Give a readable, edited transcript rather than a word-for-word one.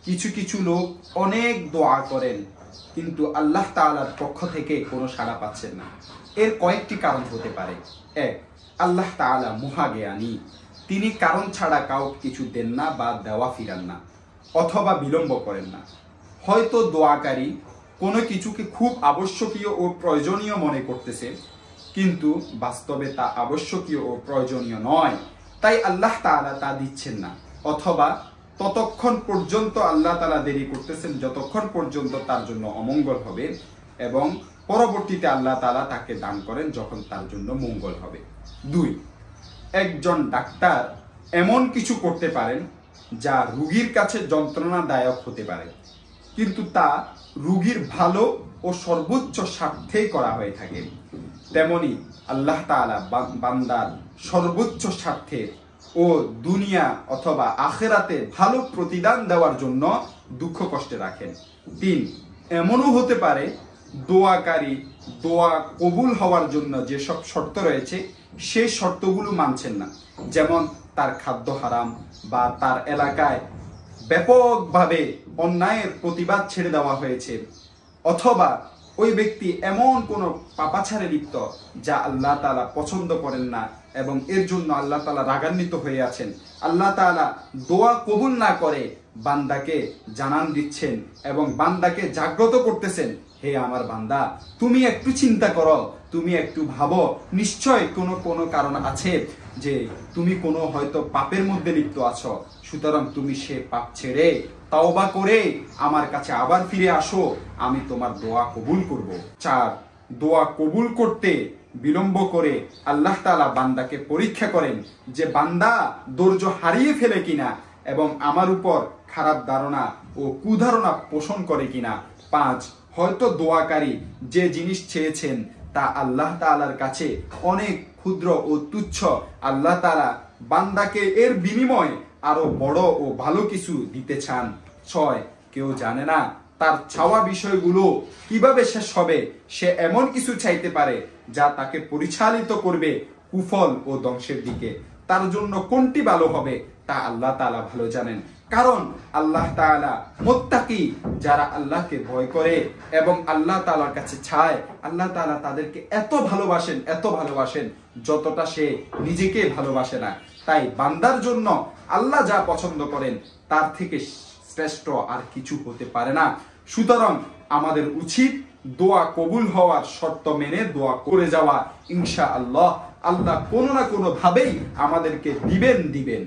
কিছু কিছু লোক অনেক দোয়া করেন কিন্তু আল্লাহ তাআলার পক্ষ থেকে কোনো সাড়া পাচ্ছেন না। এর কয়েকটি কারণ হতে পারে। এক, আল্লাহ তাআলা মহাজ্ঞানী, তিনি কারণ ছাড়া কাউকে কিছু দেন না বা দেওয়া ফিরান না, অথবা বিলম্ব করেন না। হয়তো দোয়াকারী কোনো কিছুকে খুব আবশ্যকীয় ও প্রয়োজনীয় মনে করতেছে, কিন্তু বাস্তবে তা আবশ্যকীয় ও প্রয়োজনীয় নয়, তাই আল্লাহ তাআলা তা দিচ্ছেন না। অথবা ততক্ষণ পর্যন্ত আল্লাহ তাআলা দেরি করতেছেন যতক্ষণ পর্যন্ত তার জন্য অমঙ্গল হবে, এবং পরবর্তীতে আল্লাহ তাআলা তাকে দান করেন যখন তার জন্য মঙ্গল হবে। দুই, একজন ডাক্তার এমন কিছু করতে পারেন যা রোগীর কাছে যন্ত্রণাদায়ক হতে পারে, কিন্তু তা রোগীর ভালো ও সর্বোচ্চ স্বার্থেই করা হয়ে থাকে। তেমনি আল্লাহ তাআলা বান্দার সর্বোচ্চ স্বার্থে ও দুনিয়া অথবা আখিরাতে ভালো প্রতিদান দেওয়ার জন্য দুঃখ কষ্টে রাখেন। তিন, এমনও হতে পারে দোয়াকারী দোয়া কবুল হওয়ার জন্য যেসব শর্ত রয়েছে সেই শর্তগুলো মানছেন না, যেমন তার খাদ্য হারাম বা তার এলাকায় ব্যাপকভাবে অন্যায়ের প্রতিবাদ ছেড়ে দেওয়া হয়েছে, অথবা ওই ব্যক্তি এমন কোনো পাপাচারে লিপ্ত যা আল্লাহ তাআলা পছন্দ করেন না এবং এর জন্য আল্লাহ তাআলা রাগান্বিত হয়ে আছেন। আল্লাহ তাআলা দোয়া কবুল না করে বান্দাকে জানান দিচ্ছেন এবং বান্দাকে জাগ্রত করতেছেন, হে আমার বান্দা, তুমি একটু চিন্তা করো, তুমি একটু ভাবো, নিশ্চয় কোনো কারণ আছে যে তুমি কোনো হয়তো পাপের মধ্যে লিপ্ত আছো, সুতরাং তুমি সে পাপ ছেড়ে তাওবা করে আমার কাছে আবার ফিরে আসো, আমি তোমার দোয়া কবুল করব। চার, দোয়া কবুল করতে বিলম্ব করে আল্লাহ তাআলা বান্দাকে পরীক্ষা করেন যে বান্দা ধৈর্য হারিয়ে ফেলে কিনা এবং আমার উপর খারাপ ধারণা ও কুধারণা পোষণ করে কিনা। পাঁচ, হয়তো দোয়াকারী যে জিনিস চেয়েছেন তা আল্লাহ তাআলার কাছে অনেক ক্ষুদ্র ও তুচ্ছ, আল্লাহ তাআলা বান্দাকে এর বিনিময়ে আরো বড় ও ভালো কিছু দিতে চান। ছয়, কেউ জানে না তার চাওয়া বিষয়গুলো কিভাবে শেষ হবে, সে এমন কিছু চাইতে পারে যা তাকে পরিচালিত করবে কুফল ও ধ্বংসের দিকে। তার জন্য কোনটি ভালো হবে তা আল্লাহ তাআলা ভালো জানেন, কারণ আল্লাহ তাআলা মুত্তাকি, যারা আল্লাহকে ভয় করে এবং আল্লাহ তাআলার কাছে চায়, আল্লাহ তাআলা তাদেরকে এত ভালোবাসেন যতটা সে নিজেকে ভালোবাসে না। তাই বান্দার জন্য আল্লাহ যা পছন্দ করেন তার থেকে শ্রেষ্ঠ আর কিছু হতে পারে না। সুতরাং আমাদের উচিত দোয়া কবুল হওয়ার শর্ত মেনে দোয়া করে যাওয়া। ইনশাআল্লাহ আল্লাহ কোনো না কোনো ভাবেই আমাদেরকে দিবেন।